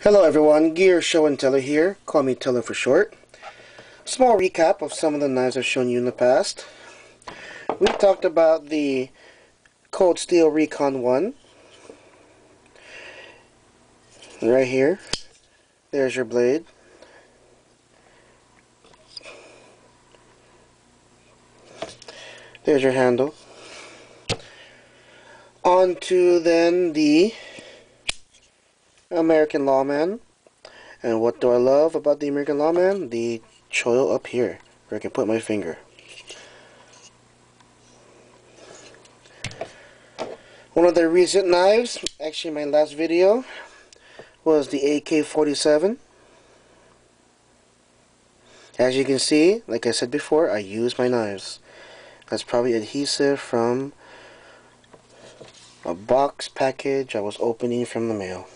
Hello everyone, Gear Show and Teller here. Call me Teller for short. Small recap of some of the knives I've shown you in the past. We talked about the Cold Steel Recon 1. Right here. There's your blade. There's your handle. On to then the American Lawman. And what do I love about the American Lawman? The choil up here, where I can put my finger. One of the recent knives, actually my last video, was the AK-47. As you can see, like I said before, I use my knives. That's probably adhesive from a box package I was opening from the mail.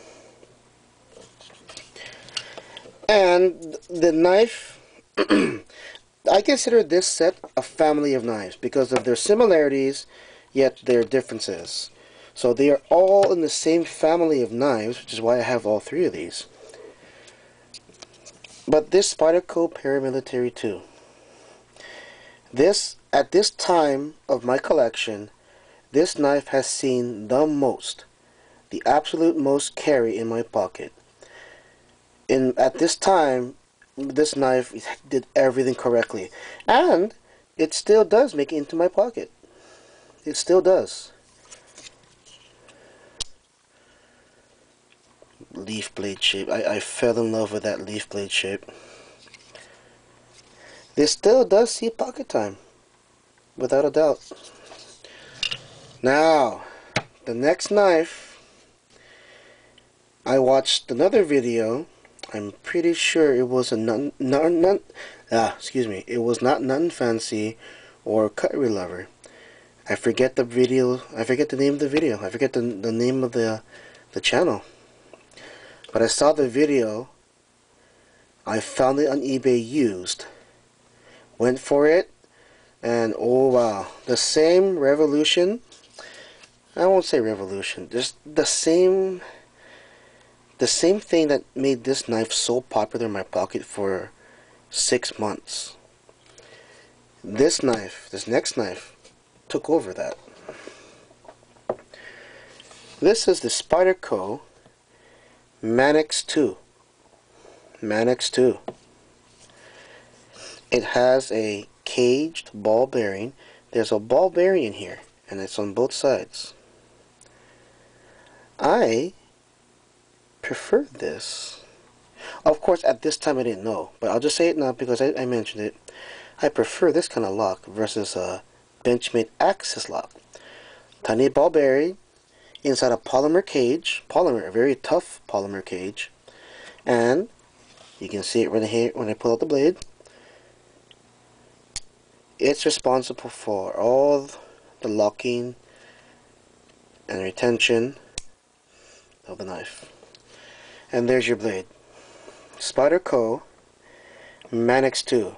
And the knife, I consider this set a family of knives because of their similarities, yet their differences. So they are all in the same family of knives, which is why I have all three of these. But this Spyderco Paramilitary 2, at this time of my collection, this knife has seen the absolute most carry in my pocket. At this time, this knife did everything correctly, and it still does make it into my pocket. It still does. Leaf blade shape. I fell in love with that leaf blade shape. This still does see pocket time, without a doubt. Now, the next knife, I watched another video. I'm pretty sure it was it was not nothing fancy or cutlery lover. I forget the video. I forget the name of the video. I forget the name of the channel. But I saw the video. I found it on eBay used. Went for it, and oh wow, the same revolution. I won't say revolution. Just the same thing that made this knife so popular in my pocket for 6 months. This next knife, took over that. This is the Spyderco Manix 2. Manix 2. It has a caged ball bearing. There's a ball bearing in here, and it's on both sides. I prefer this. Of course, at this time I didn't know, but I'll just say it now because I mentioned it. I prefer this kind of lock versus a Benchmade Axis lock. Tiny ball bearing inside a polymer cage, a very tough polymer cage, and you can see it right here when I pull out the blade. It's responsible for all the locking and retention of the knife. And there's your blade. Spyderco Manix 2.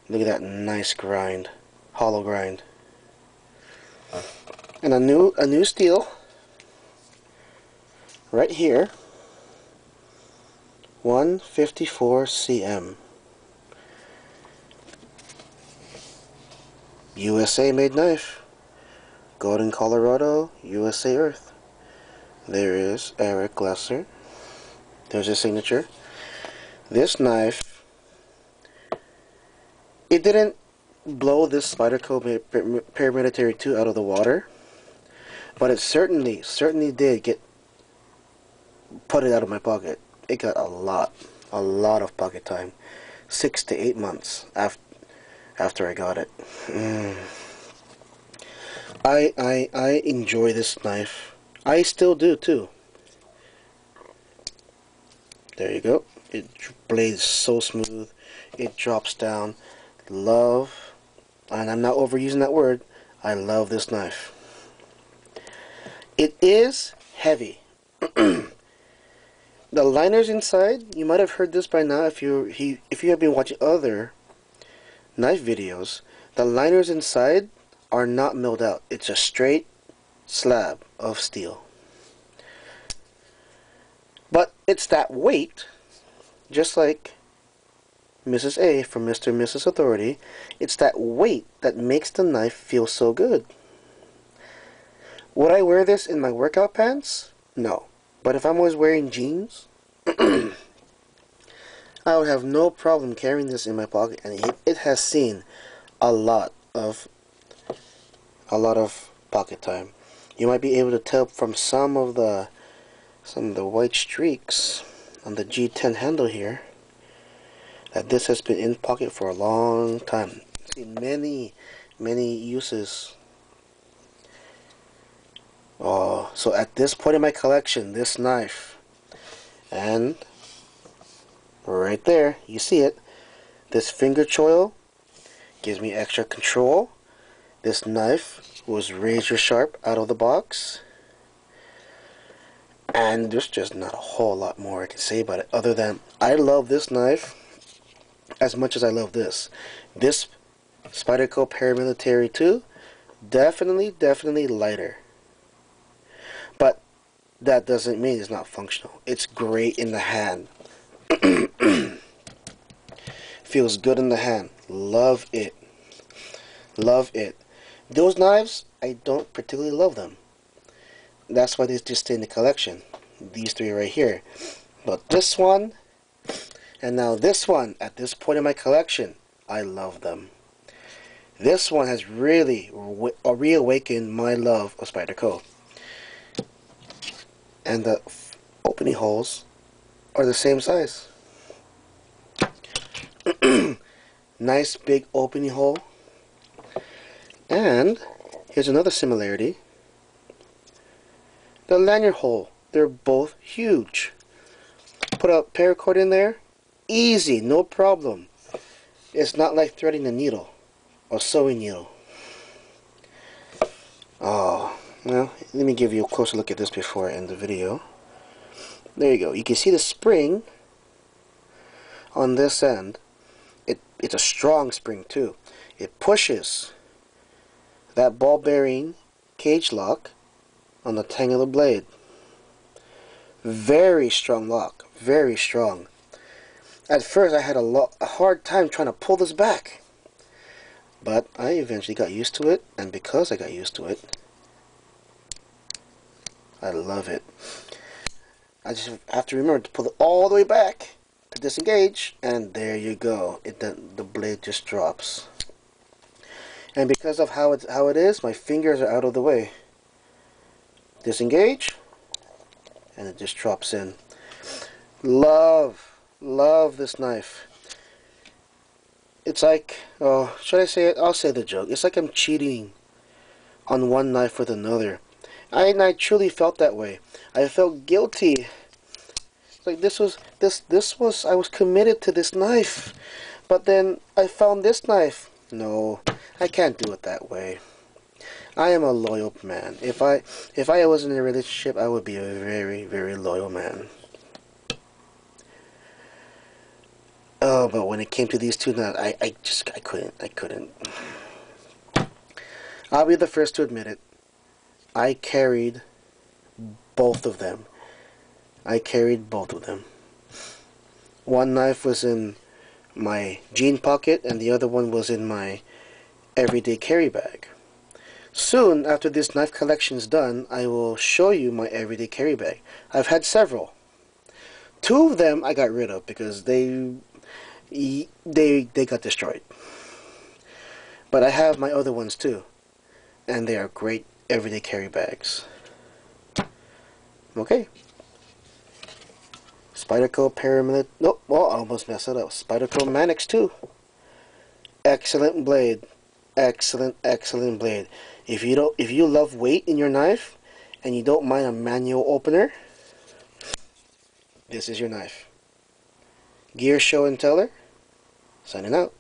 Look at that nice grind, hollow grind. And a new steel right here. 154 cm. USA made knife. Golden, Colorado, USA Earth. There is Eric Lesser. There's his signature. This knife, it didn't blow this Spyderco Paramilitary 2 out of the water, but it certainly did put it out of my pocket. It got a lot of pocket time. 6 to 8 months after I got it. I enjoy this knife. I still do too. There you go. It blades so smooth. It drops down. Love, and I'm not overusing that word, I love this knife. It is heavy. The liners inside, you might have heard this by now if you have been watching other knife videos. The liners inside are not milled out. It's a straight slab of steel. But it's that weight, just like Mrs. A from Mr. and Mrs. Authority, it's that weight that makes the knife feel so good. Would I wear this in my workout pants? No. But if I'm always wearing jeans, I would have no problem carrying this in my pocket, and it has seen a lot of pocket time. You might be able to tell from some of the white streaks on the G10 handle here that this has been in pocket for a long time. I've seen many uses. Oh, so at this point in my collection, this knife, and right there, you see it, this finger choil gives me extra control. This knife was razor sharp out of the box, and there's just not a whole lot more I can say about it other than I love this knife as much as I love this. This Spyderco Paramilitary 2, definitely lighter. But that doesn't mean it's not functional. It's great in the hand. Feels good in the hand. Love it. Love it. Those knives, I don't particularly love them. That's why they just stay in the collection. These three right here. But this one, and now this one, at this point in my collection, I love them. This one has really reawakened my love of Spyderco. And the opening holes are the same size. Nice big opening hole. And here's another similarity. The lanyard hole. They're both huge. Put a paracord in there. Easy, no problem. It's not like threading a needle or sewing needle. Oh, well, let me give you a closer look at this before I end the video. There you go. You can see the spring on this end. It's a strong spring too. It pushes that ball bearing cage lock on the tang of the blade. Very strong lock. Very strong. At first I had a hard time trying to pull this back. But I eventually got used to it, and because I got used to it, I love it. I just have to remember to pull it all the way back to disengage, and there you go. The blade just drops. And because of how it is, my fingers are out of the way. Disengage, and it just drops in. Love this knife. It's like, oh, should I say it? I'll say the joke. It's like I'm cheating on one knife with another. And I truly felt that way. I felt guilty. Like this was I was committed to this knife, but then I found this knife. No, I can't do it that way. I am a loyal man. If I was in a relationship, I would be a very loyal man. Oh, but when it came to these two knives, I couldn't. I'll be the first to admit it. I carried both of them. One knife was in my jean pocket, and the other one was in my everyday carry bag. Soon, after this knife collection is done, I will show you my everyday carry bag. I've had several. Two of them I got rid of because they got destroyed. But I have my other ones too, and they are great everyday carry bags. Okay. Spyderco Paramilitary. Nope. Well, I almost messed it up. Spyderco Manix 2. Excellent blade. Excellent blade. If you love weight in your knife and you don't mind a manual opener, this is your knife. Gear Show and Teller, signing out.